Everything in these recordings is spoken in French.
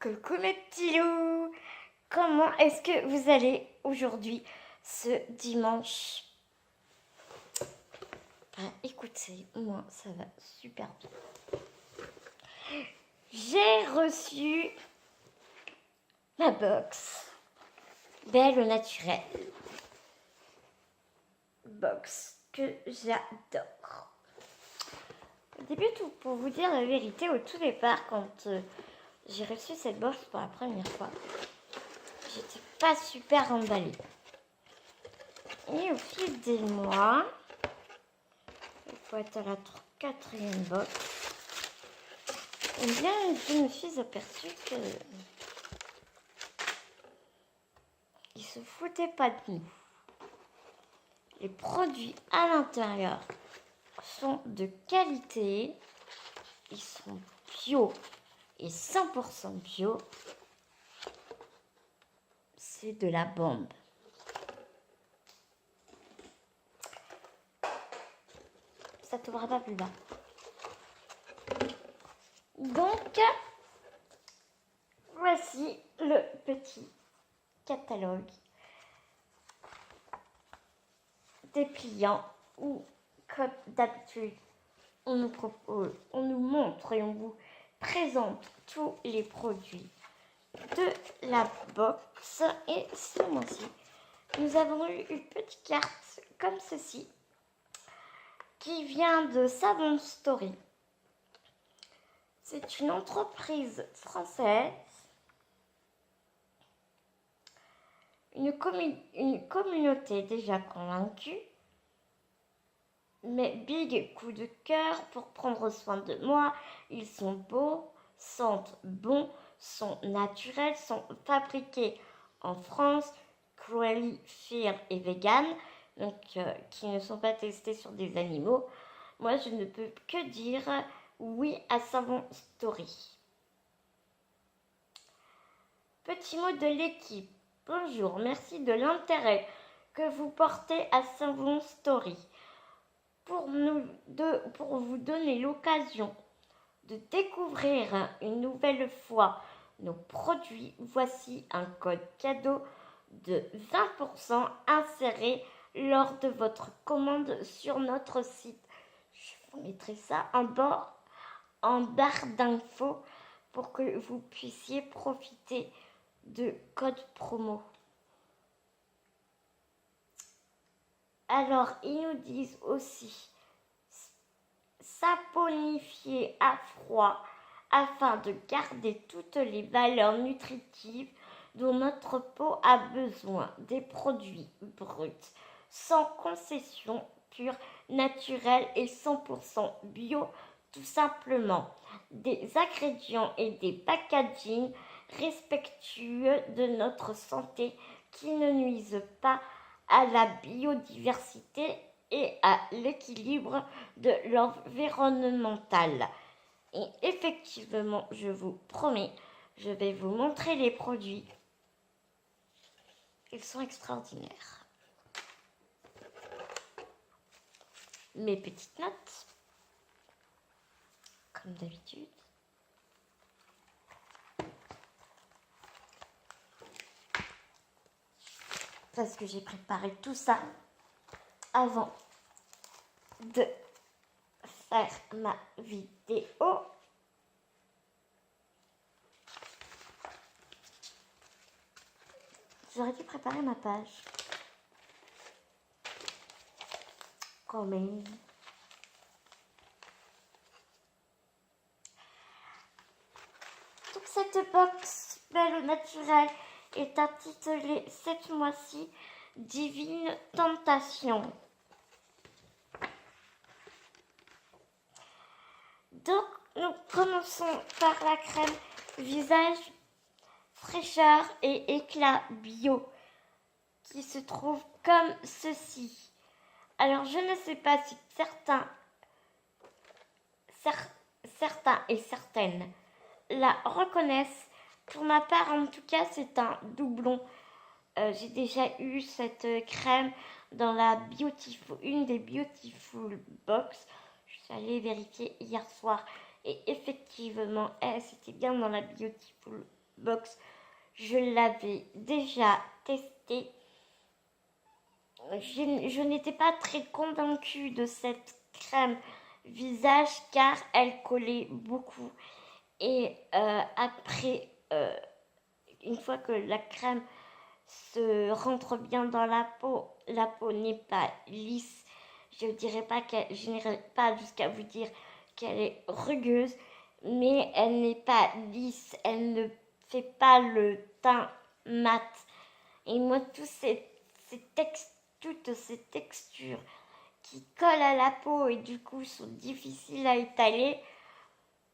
Coucou mes petits loups, comment est-ce que vous allez aujourd'hui ce dimanche? Écoutez, moi ça va super bien. J'ai reçu ma box Belle au naturel. Box que j'adore. Au début, pour vous dire la vérité, au tout départ, quand j'ai reçu cette box pour la première fois, j'étais pas super emballée. Et au fil des mois, il faut être à la quatrième box, eh bien, je me suis aperçue que ils se foutaient pas de nous. Les produits à l'intérieur sont de qualité, ils sont bio et 100% bio. C'est de la bombe. Ça ne t'ouvrira pas plus bas. Donc, voici le petit catalogue dépliant où, comme d'habitude, on nous montre et on vous présente tous les produits de la box. Et ce mois-ci, nous avons eu une petite carte comme ceci qui vient de Savon Story. C'est une entreprise française, une communauté déjà convaincue, mais big coup de cœur pour prendre soin de moi. Ils sont beaux, sentent bon, sont naturels, sont fabriqués en France, cruelty free et vegan, donc qui ne sont pas testés sur des animaux. Moi, je ne peux que dire oui à Savon Story. Petit mot de l'équipe. Bonjour, merci de l'intérêt que vous portez à Savon Story. Pour vous donner l'occasion de découvrir une nouvelle fois nos produits, voici un code cadeau de 20% inséré lors de votre commande sur notre site. Je vous mettrai ça en barre d'infos pour que vous puissiez profiter de code promo. Alors, ils nous disent aussi saponifier à froid afin de garder toutes les valeurs nutritives dont notre peau a besoin. Des produits bruts, sans concession, purs, naturels et 100% bio, tout simplement. Des ingrédients et des packaging respectueux de notre santé qui ne nuisent pas à la biodiversité et à l'équilibre de l'environnemental. Et effectivement, je vous promets, je vais vous montrer les produits. Ils sont extraordinaires. Mes petites notes, comme d'habitude. Parce que j'ai préparé tout ça avant de faire ma vidéo. J'aurais dû préparer ma page. Quand même. Donc cette box Belle au naturel est intitulée cette mois-ci Divine Tentation. Donc nous commençons par la crème visage fraîcheur et éclat bio qui se trouve comme ceci. Alors je ne sais pas si certains et certaines la reconnaissent. Pour ma part, en tout cas, c'est un doublon. J'ai déjà eu cette crème dans une des Beautiful Box. Je suis allée vérifier hier soir et effectivement, c'était bien dans la Beautiful Box, je l'avais déjà testé. Je n'étais pas très convaincue de cette crème visage car elle collait beaucoup. Et après, une fois que la crème se rentre bien dans la peau n'est pas lisse. Je n'irai pas jusqu'à vous dire qu'elle est rugueuse, mais elle n'est pas lisse. Elle ne fait pas le teint mat. Et moi, toutes ces textures qui collent à la peau et du coup sont difficiles à étaler,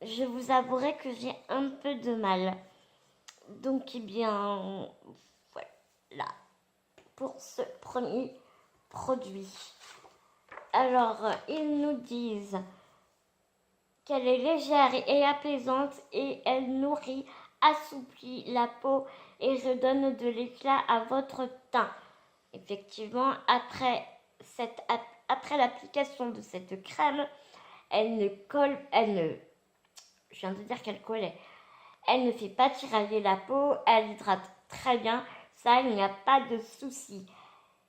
je vous avouerai que j'ai un peu de mal. Donc, eh bien, voilà pour ce premier produit. Alors, ils nous disent qu'elle est légère et apaisante et elle nourrit, assouplit la peau et redonne de l'éclat à votre teint. Effectivement, après l'application de cette crème, je viens de dire qu'elle collait. Elle ne fait pas tirailler la peau, elle hydrate très bien, ça il n'y a pas de souci.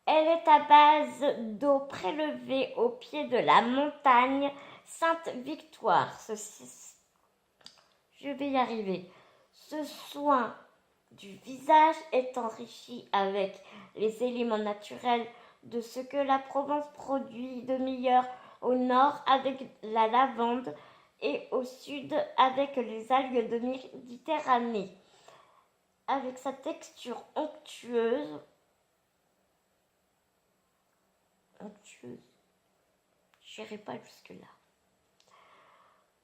Elle est à base d'eau prélevée au pied de la montagne Sainte-Victoire. Je vais y arriver. Ce soin du visage est enrichi avec les éléments naturels de ce que la Provence produit de meilleur au nord avec la lavande et au sud avec les algues de Méditerranée. Avec sa texture onctueuse, j'irai pas jusque-là.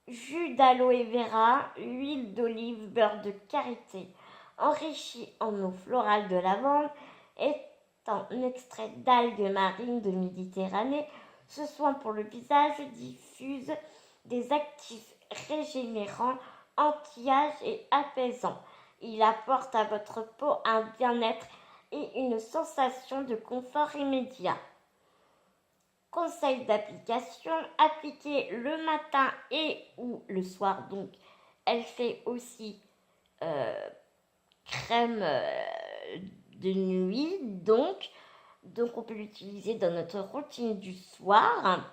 Jus d'aloe vera, huile d'olive, beurre de karité, enrichi en eau florale de lavande, est un extrait d'algues marines de Méditerranée. Ce soin pour le visage diffuse des actifs régénérants, anti-âge et apaisants. Il apporte à votre peau un bien-être et une sensation de confort immédiat. Conseil d'application, appliquez le matin et ou le soir. Donc, elle fait aussi crème de nuit. Donc, on peut l'utiliser dans notre routine du soir.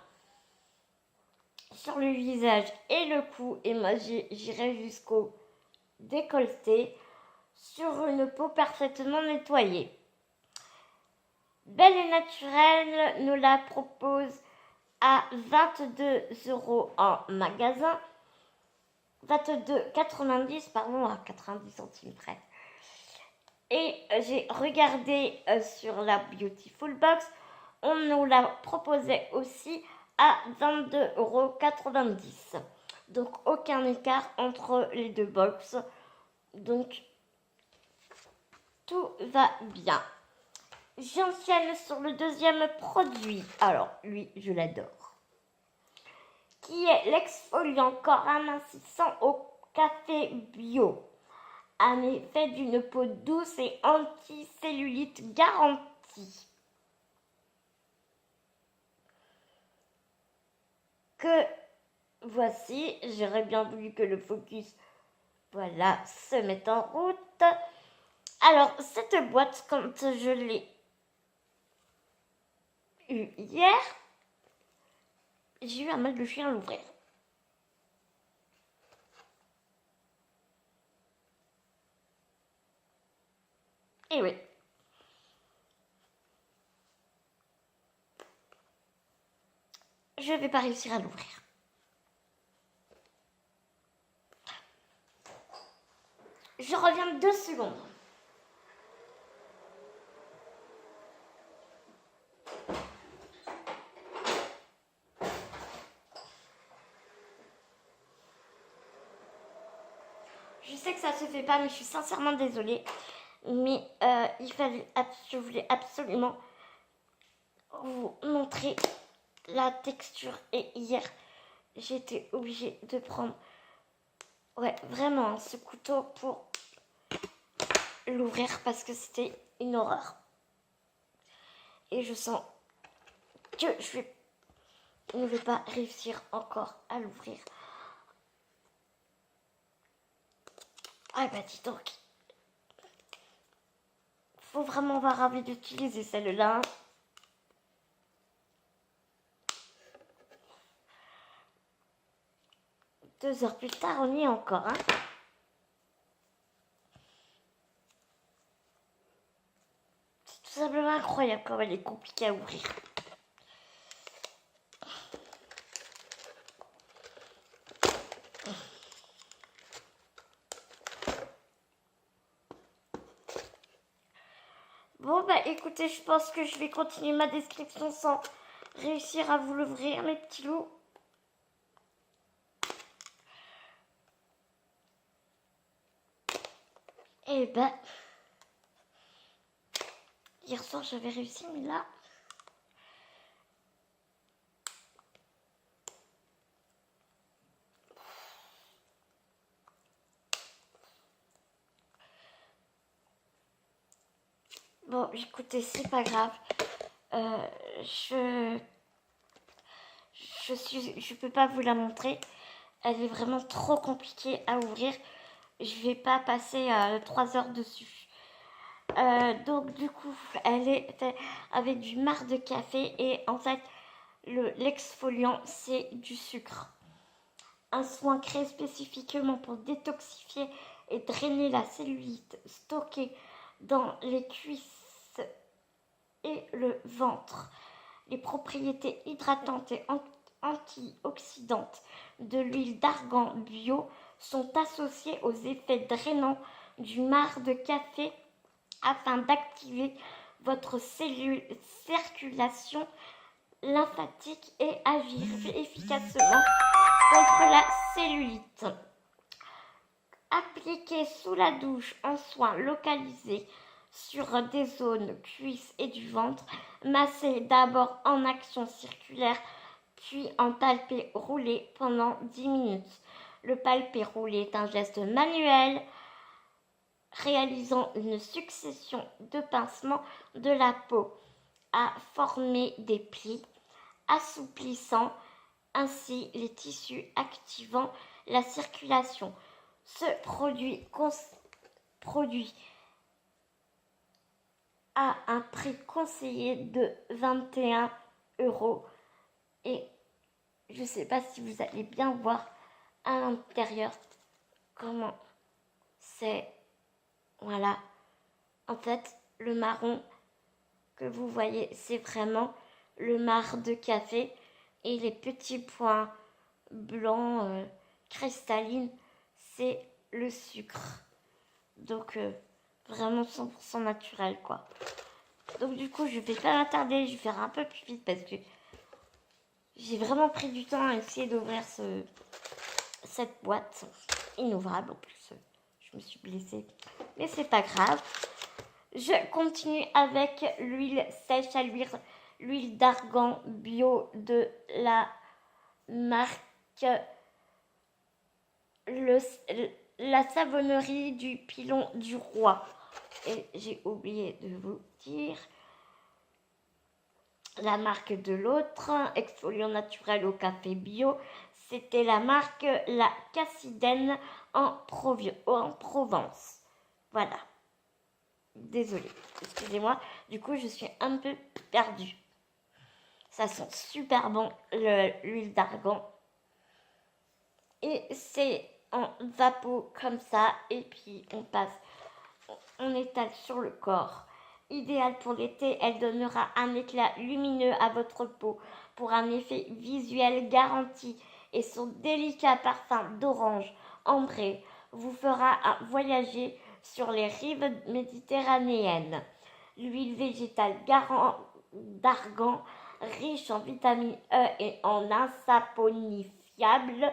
Sur le visage et le cou. Et moi, j'irai jusqu'au décolleté. Sur une peau parfaitement nettoyée. Belle et Naturelle nous la propose à 22 € en magasin, 22,90 pardon, à 90 centimes près. Et j'ai regardé sur la Beautiful Box, on nous la proposait aussi à 22,90 €. Donc aucun écart entre les deux box. Donc tout va bien. J'enchaîne sur le deuxième produit. Alors, lui, je l'adore. Qui est l'exfoliant corps amincissant au café bio. Un effet d'une peau douce et anti-cellulite garantie. Que voici, j'aurais bien voulu que le focus, voilà, se mette en route. Alors, cette boîte, quand je l'ai hier, j'ai eu un mal de chien à l'ouvrir. Et oui. Je vais pas réussir à l'ouvrir. Je reviens 2 secondes. Je sais que ça se fait pas, mais je suis sincèrement désolée. Mais je voulais absolument vous montrer la texture. Et hier, j'étais obligée de prendre, vraiment ce couteau pour l'ouvrir parce que c'était une horreur. Et je sens que je ne vais pas réussir encore à l'ouvrir. Ah bah dis donc, faut vraiment avoir envie d'utiliser celle-là. 2 heures plus tard, on y est encore. Hein. C'est tout simplement incroyable comme elle est compliquée à ouvrir. Bon, bah écoutez, je pense que je vais continuer ma description sans réussir à vous l'ouvrir, mes petits loups. Et ben, hier soir j'avais réussi, mais là... Bon, écoutez, c'est pas grave. Je peux pas vous la montrer. Elle est vraiment trop compliquée à ouvrir. Je vais pas passer 3 heures dessus. Donc du coup, elle est faite avec du marc de café et en fait, l'exfoliant, c'est du sucre. Un soin créé spécifiquement pour détoxifier et drainer la cellulite stockée dans les cuisses et le ventre. Les propriétés hydratantes et antioxydantes de l'huile d'argan bio sont associées aux effets drainants du marc de café afin d'activer votre circulation lymphatique et agir efficacement contre la cellulite. Appliquez sous la douche en soins localisés sur des zones cuisses et du ventre. Massez d'abord en action circulaire, puis en palpé roulé pendant 10 minutes. Le palpé roulé est un geste manuel réalisant une succession de pincements de la peau à former des plis, assouplissant ainsi les tissus, activant la circulation. Ce produit à un prix conseillé de 21 € et je ne sais pas si vous allez bien voir à l'intérieur comment c'est. Voilà, en fait le marron que vous voyez, c'est vraiment le marc de café et les petits points blancs cristallines, c'est le sucre. Donc vraiment 100% naturel quoi. Donc du coup, je vais pas m'attarder, je vais faire un peu plus vite parce que j'ai vraiment pris du temps à essayer d'ouvrir cette boîte inouvrable en plus. Je me suis blessée, mais c'est pas grave. Je continue avec l'huile sèche à l'huile d'argan bio de la marque la savonnerie du Pilon du Roi. Et j'ai oublié de vous dire la marque de l'autre, exfoliant naturel au café bio. C'était la marque La Cassidène en Provence. Voilà. Désolée, excusez-moi. Du coup, je suis un peu perdue. Ça sent super bon, l'huile d'argan. Et c'est en vapeau comme ça. Et puis, on étale sur le corps. Idéale pour l'été, elle donnera un éclat lumineux à votre peau pour un effet visuel garanti. Et son délicat parfum d'orange ambré vous fera voyager sur les rives méditerranéennes. L'huile végétale d'argan, riche en vitamine E et en insaponifiable,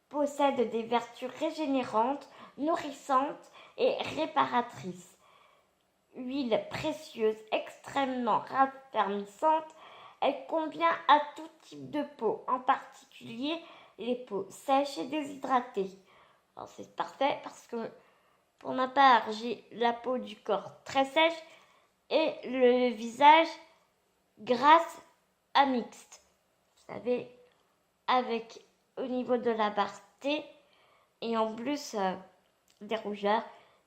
possède des vertus régénérantes, nourrissantes et réparatrices. Huile précieuse, extrêmement raffermissante, elle convient à tout type de peau, en particulier les peaux sèches et déshydratées. Alors c'est parfait parce que pour ma part, j'ai la peau du corps très sèche et le visage grasse à mixte. Vous savez, avec au niveau de la barre T et en plus des rougeurs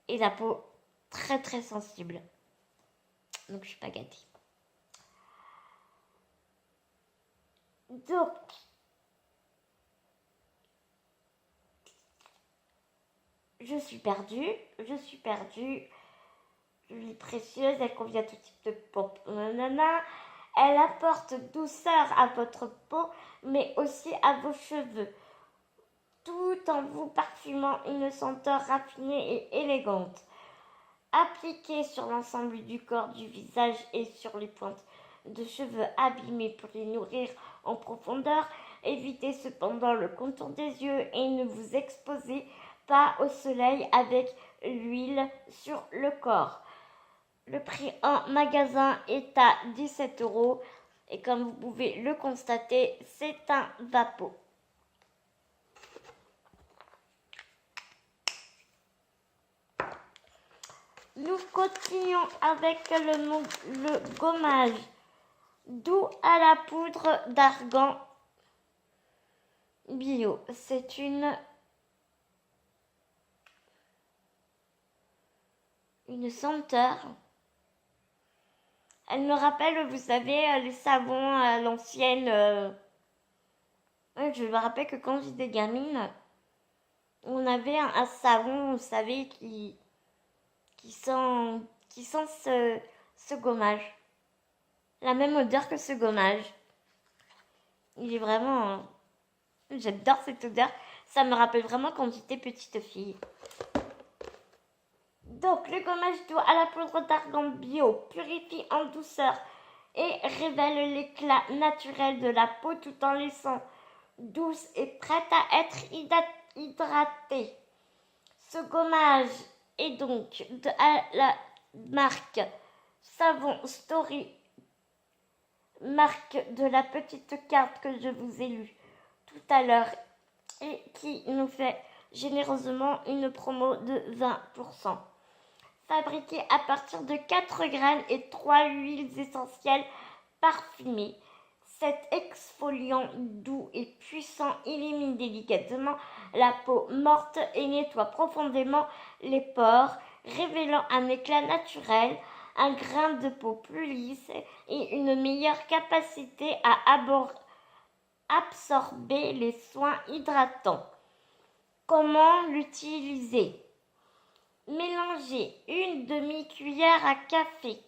et la peau très très sensible. Donc je suis pas gâtée. Donc, je suis perdue. L'huile précieuse, elle convient à tout type de peau. Nanana. Elle apporte douceur à votre peau, mais aussi à vos cheveux, tout en vous parfumant une senteur raffinée et élégante. Appliquée sur l'ensemble du corps, du visage et sur les pointes de cheveux abîmés pour les nourrir en profondeur. Évitez cependant le contour des yeux et ne vous exposez pas au soleil avec l'huile sur le corps. Le prix en magasin est à 17 € et comme vous pouvez le constater, c'est un Vapeau. Nous continuons avec le gommage doux à la poudre d'argan bio. C'est une senteur. Elle me rappelle, vous savez, les savons à l'ancienne. Je me rappelle que quand j'étais gamine, on avait un savon, vous savez, qui sent ce gommage. La même odeur que ce gommage. Il est vraiment... J'adore cette odeur. Ça me rappelle vraiment quand j'étais petite fille. Donc, le gommage doux à la poudre d'argan bio purifie en douceur et révèle l'éclat naturel de la peau tout en laissant douce et prête à être hydratée. Ce gommage est donc de la marque Savon Story, marque de la petite carte que je vous ai lue tout à l'heure et qui nous fait généreusement une promo de 20%. Fabriqué à partir de 4 graines et 3 huiles essentielles parfumées. Cet exfoliant doux et puissant élimine délicatement la peau morte et nettoie profondément les pores, révélant un éclat naturel, un grain de peau plus lisse et une meilleure capacité à absorber les soins hydratants. Comment l'utiliser ? Mélangez une demi-cuillère à café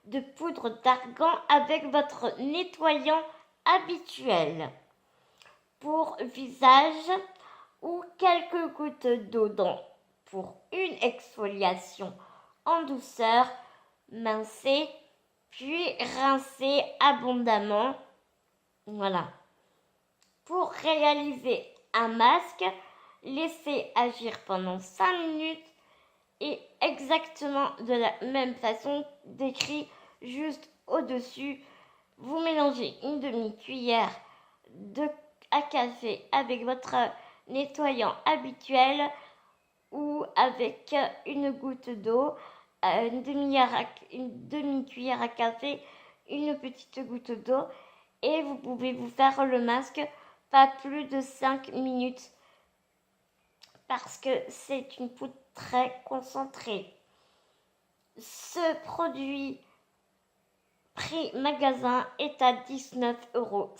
de poudre d'argan avec votre nettoyant habituel pour visage ou quelques gouttes d'eau pour une exfoliation en douceur. Mincez, puis rincez abondamment. Voilà. Pour réaliser un masque, laissez agir pendant 5 minutes et exactement de la même façon décrit juste au-dessus. Vous mélangez une demi-cuillère à café avec votre nettoyant habituel ou avec une goutte d'eau, une demi-cuillère à café, une petite goutte d'eau et vous pouvez vous faire le masque pas plus de 5 minutes parce que c'est une poudre très concentrée. Ce produit prix magasin est à 19,50 €.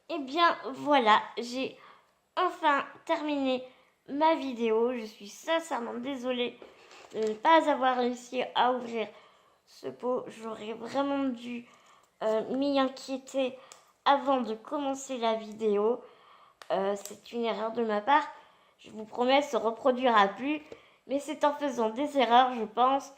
Et bien voilà, j'ai enfin terminé ma vidéo. Je suis sincèrement désolée de ne pas avoir réussi à ouvrir ce pot. J'aurais vraiment dû m'y inquiéter avant de commencer la vidéo. C'est une erreur de ma part. Je vous promets, ça ne se reproduira plus. Mais c'est en faisant des erreurs, je pense,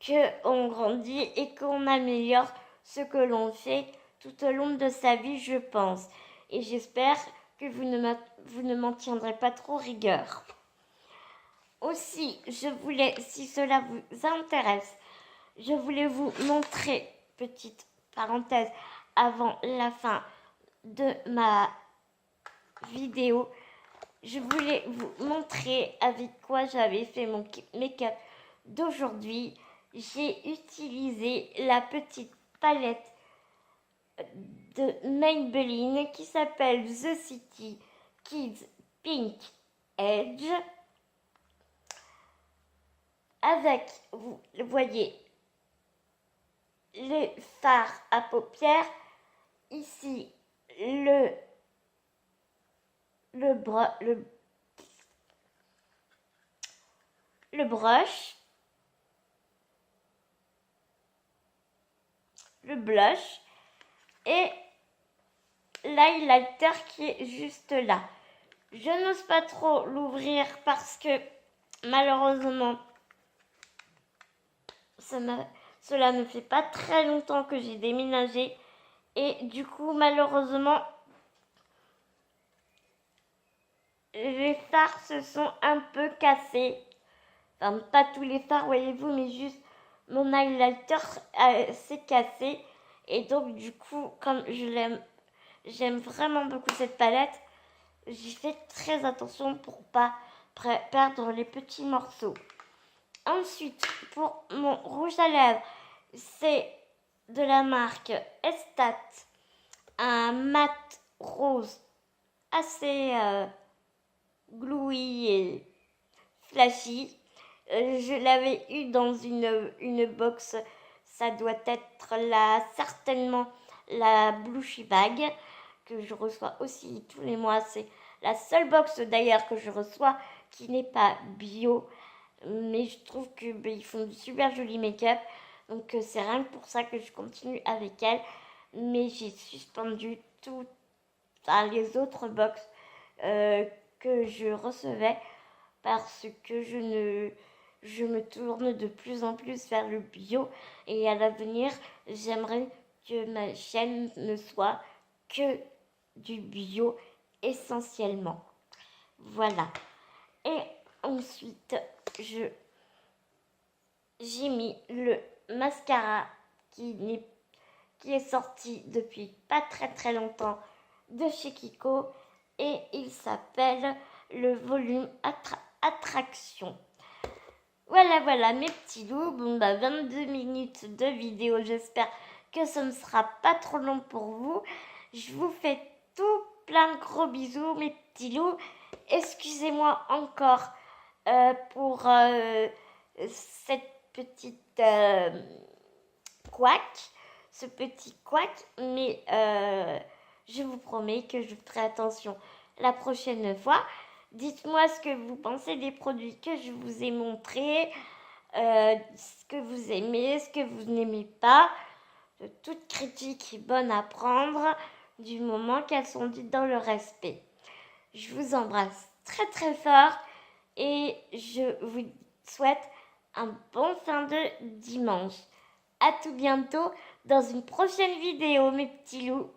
qu'on grandit et qu'on améliore ce que l'on fait tout au long de sa vie, je pense. Et j'espère que vous ne m'en tiendrez pas trop rigueur. Aussi, si cela vous intéresse, je voulais vous montrer, petite parenthèse, avant la fin de ma vidéo, je voulais vous montrer avec quoi j'avais fait mon make-up d'aujourd'hui. J'ai utilisé la petite palette de Maybelline qui s'appelle The City Kids Pink Edge avec, vous voyez, les fards à paupières. Ici, le brush, le blush et l'highlighter qui est juste là. Je n'ose pas trop l'ouvrir parce que malheureusement, cela ne fait pas très longtemps que j'ai déménagé et du coup malheureusement les fards se sont un peu cassés. Enfin, pas tous les fards, voyez-vous, mais juste mon highlighter s'est cassé. Et donc, du coup, comme j'aime vraiment beaucoup cette palette, j'ai fait très attention pour pas perdre les petits morceaux. Ensuite, pour mon rouge à lèvres, c'est de la marque Estat, un mat rose assez gluey et flashy. Je l'avais eu dans une box, ça doit être certainement la Blushy Bag que je reçois aussi tous les mois. C'est la seule box d'ailleurs que je reçois qui n'est pas bio, mais je trouve que ils font du super joli make-up, donc c'est rien que pour ça que je continue avec elle. Mais j'ai suspendu les autres box que je recevais parce que je me tourne de plus en plus vers le bio et à l'avenir, j'aimerais que ma chaîne ne soit que du bio essentiellement. Voilà. Et ensuite, j'ai mis le mascara qui est sorti depuis pas très très longtemps de chez Kiko et il s'appelle le volume Attraction. Voilà mes petits loups. Bon 22 minutes de vidéo, j'espère que ce ne sera pas trop long pour vous. Je vous fais tout plein de gros bisous mes petits loups. Excusez-moi encore pour cette petite ce petit couac, mais je vous promets que je ferai attention la prochaine fois. Dites-moi ce que vous pensez des produits que je vous ai montrés, ce que vous aimez, ce que vous n'aimez pas. Toute critique est bonne à prendre du moment qu'elles sont dites dans le respect. Je vous embrasse très très fort et je vous souhaite un bon fin de dimanche. À tout bientôt dans une prochaine vidéo mes petits loups.